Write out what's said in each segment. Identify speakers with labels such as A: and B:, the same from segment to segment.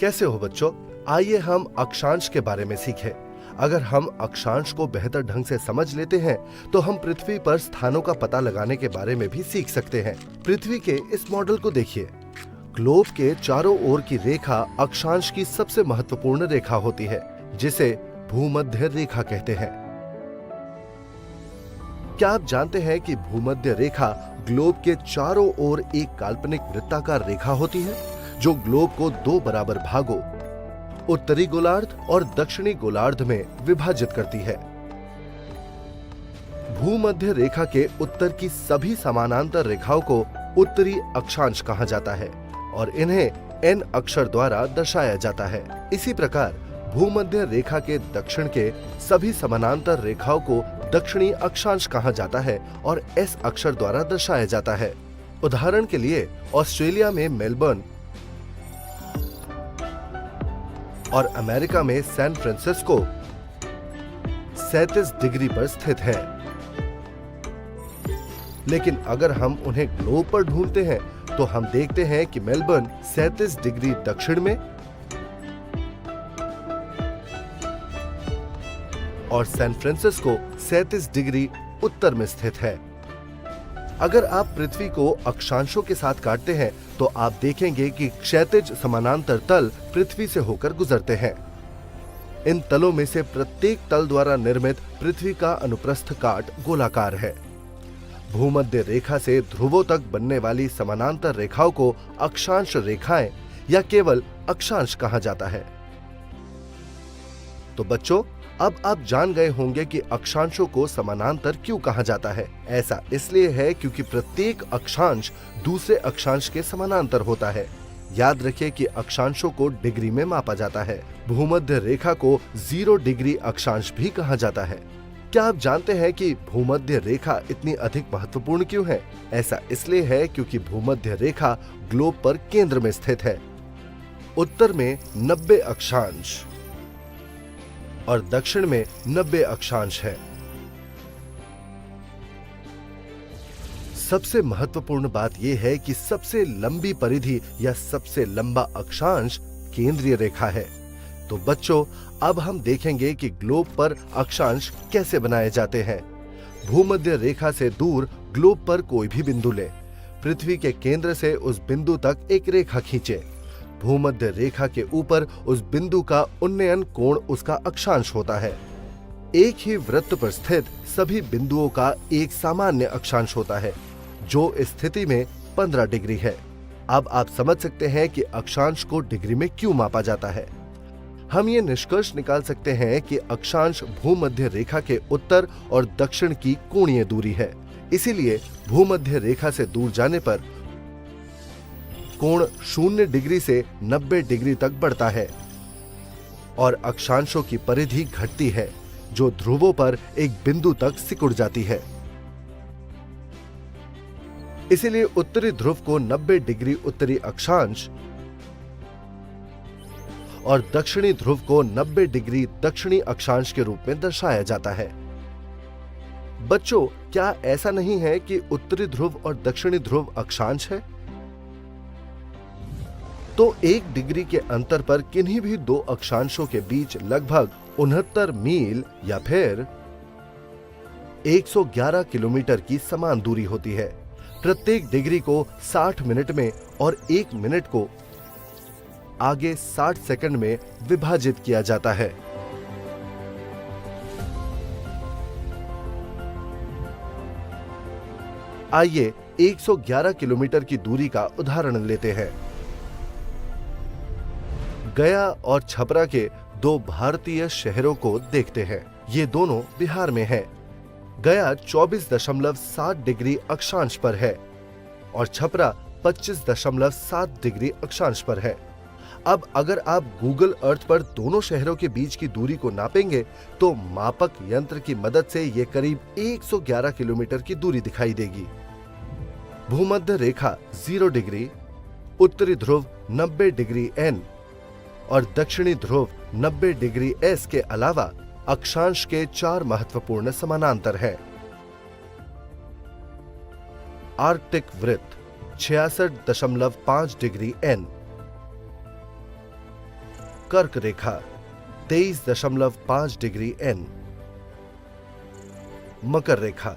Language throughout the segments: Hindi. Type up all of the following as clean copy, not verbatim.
A: कैसे हो बच्चों? आइए हम अक्षांश के बारे में सीखें। अगर हम अक्षांश को बेहतर ढंग से समझ लेते हैं तो हम पृथ्वी पर स्थानों का पता लगाने के बारे में भी सीख सकते हैं। पृथ्वी के इस मॉडल को देखिए। ग्लोब के चारों ओर की रेखा अक्षांश की सबसे महत्वपूर्ण रेखा होती है, जिसे भूमध्य रेखा कहते हैं। क्या आप जानते हैं कि भूमध्य रेखा ग्लोब के चारों ओर एक काल्पनिक वृत्ताकार रेखा होती है, जो ग्लोब को दो बराबर भागों, उत्तरी गोलार्ध और दक्षिणी गोलार्ध में विभाजित करती है। भूमध्य रेखा के उत्तर की सभी समानांतर रेखाओं को उत्तरी अक्षांश कहा जाता है और इन्हें एन अक्षर द्वारा दर्शाया जाता है। इसी प्रकार भूमध्य रेखा के दक्षिण के सभी समानांतर रेखाओं को दक्षिणी अक्षांश कहा जाता है और एस अक्षर द्वारा दर्शाया जाता है। उदाहरण के लिए ऑस्ट्रेलिया में मेलबर्न और अमेरिका में सैन फ्रांसिस्को 37 डिग्री पर स्थित है। लेकिन अगर हम उन्हें ग्लोब पर ढूंढते हैं तो हम देखते हैं कि मेलबर्न 37 डिग्री दक्षिण में और सैन फ्रांसिस्को 37 डिग्री उत्तर में स्थित है। अगर आप पृथ्वी को अक्षांशों के साथ काटते हैं तो आप देखेंगे कि क्षैतिज समानांतर तल पृथ्वी से होकर गुजरते हैं। इन तलों में से प्रत्येक तल द्वारा निर्मित पृथ्वी का अनुप्रस्थ काट गोलाकार है। भूमध्य रेखा से ध्रुवों तक बनने वाली समानांतर रेखाओं को अक्षांश रेखाएं या केवल अक्षांश कहा जाता है। तो बच्चों, अब आप जान गए होंगे कि अक्षांशों को समानांतर क्यों कहा जाता है। ऐसा इसलिए है क्योंकि प्रत्येक अक्षांश दूसरे अक्षांश के समानांतर होता है। याद रखिए कि अक्षांशों को डिग्री में मापा जाता है। भूमध्य रेखा को 0 डिग्री अक्षांश भी कहा जाता है। क्या आप जानते हैं कि भूमध्य रेखा इतनी अधिक महत्वपूर्ण क्यों है? ऐसा इसलिए है क्योंकि भूमध्य रेखा ग्लोब पर केंद्र में स्थित है। उत्तर में 90 अक्षांश और दक्षिण में 90 अक्षांश है। सबसे महत्वपूर्ण बात यह है कि सबसे लंबी परिधि या सबसे लंबा अक्षांश केंद्रीय रेखा है। तो बच्चों, अब हम देखेंगे कि ग्लोब पर अक्षांश कैसे बनाए जाते हैं। भूमध्य रेखा से दूर ग्लोब पर कोई भी बिंदु ले। पृथ्वी के केंद्र से उस बिंदु तक एक रेखा खींचे। भूमध्य रेखा के ऊपर उस बिंदु का उन्नयन कोण उसका अक्षांश होता है। एक ही वृत्त पर स्थित सभी बिंदुओं का एक सामान्य अक्षांश होता है, जो इस स्थिति में 15 डिग्री है। अब आप समझ सकते हैं कि अक्षांश को डिग्री में क्यों मापा जाता है। हम ये निष्कर्ष निकाल सकते हैं कि अक्षांश भूमध्य रेखा के उत्तर और दक्षिण की कोणीय दूरी है। इसीलिए भूमध्य रेखा से दूर जाने पर कोण 0 डिग्री से 90 डिग्री तक बढ़ता है और अक्षांशों की परिधि घटती है, जो ध्रुवों पर एक बिंदु तक सिकुड़ जाती है। इसीलिए उत्तरी ध्रुव को 90 डिग्री उत्तरी अक्षांश और दक्षिणी ध्रुव को 90 डिग्री दक्षिणी अक्षांश के रूप में दर्शाया जाता है। बच्चों, क्या ऐसा नहीं है कि उत्तरी ध्रुव और दक्षिणी ध्रुव अक्षांश है? तो 1 डिग्री के अंतर पर किन्हीं भी दो अक्षांशों के बीच लगभग 69 मील या फिर 111 किलोमीटर की समान दूरी होती है। प्रत्येक डिग्री को 60 मिनट में और 1 मिनट को आगे 60 सेकंड में विभाजित किया जाता है। आइए 111 किलोमीटर की दूरी का उदाहरण लेते हैं। गया और छपरा के दो भारतीय शहरों को देखते हैं। ये दोनों बिहार में हैं। गया 24.7 डिग्री अक्षांश पर है और छपरा 25.7 डिग्री अक्षांश पर है। अब अगर आप गूगल अर्थ पर दोनों शहरों के बीच की दूरी को नापेंगे तो मापक यंत्र की मदद से ये करीब 111 किलोमीटर की दूरी दिखाई देगी। भूमध्य रेखा 0 डिग्री, उत्तरी ध्रुव 90 डिग्री एन और दक्षिणी ध्रुव 90 डिग्री एस के अलावा अक्षांश के 4 महत्वपूर्ण समानांतर हैं। आर्कटिक वृत्त 66.5 डिग्री एन, कर्क रेखा 23.5 डिग्री N, मकर रेखा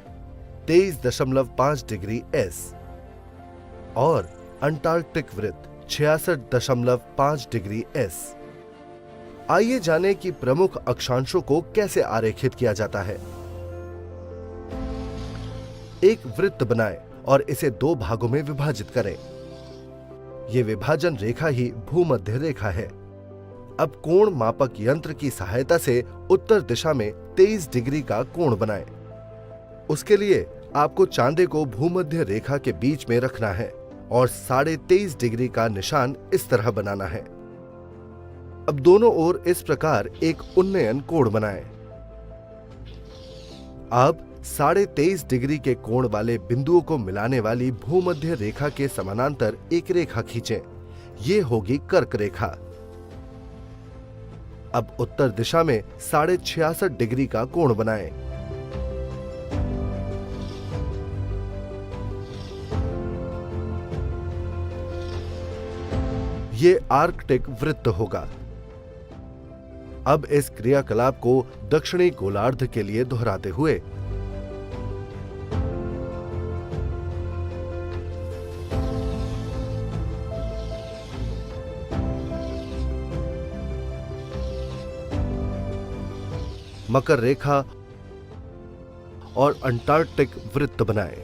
A: 23.5 डिग्री S और अंटार्कटिक वृत्त 66.5 डिग्री S। आइए जानें कि प्रमुख अक्षांशों को कैसे आरेखित किया जाता है। एक वृत्त बनाएं और इसे 2 भागों में विभाजित करें। यह विभाजन रेखा ही भूमध्य रेखा है। अब कोण मापक यंत्र की सहायता से उत्तर दिशा में 23 डिग्री का कोण बनाएं। उसके लिए आपको चांदे को भूमध्य रेखा के बीच में रखना है और 23.5 डिग्री का निशान इस तरह बनाना है। अब दोनों ओर इस प्रकार एक उन्नयन कोण बनाएं। अब 23.5 डिग्री के कोण वाले बिंदुओं को मिलाने वाली भूमध्य रेखा के समानांतर एक रेखा खींचें। ये होगी कर्क रेखा। अब उत्तर दिशा में 66.5 डिग्री का कोण बनाएं। ये आर्कटिक वृत्त होगा। अब इस क्रियाकलाप को दक्षिणी गोलार्ध के लिए दोहराते हुए मकर रेखा और अंटार्कटिक वृत्त बनाएं।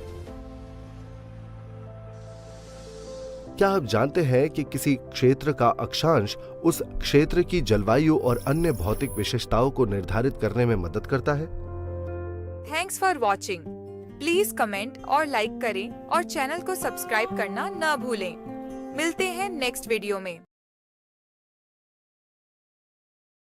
A: क्या आप जानते हैं कि किसी क्षेत्र का अक्षांश उस क्षेत्र की जलवायु और अन्य भौतिक विशेषताओं को निर्धारित करने में मदद करता है?
B: Thanks for watching. Please comment और लाइक करें और चैनल को सब्सक्राइब करना न भूलें। मिलते हैं नेक्स्ट वीडियो में।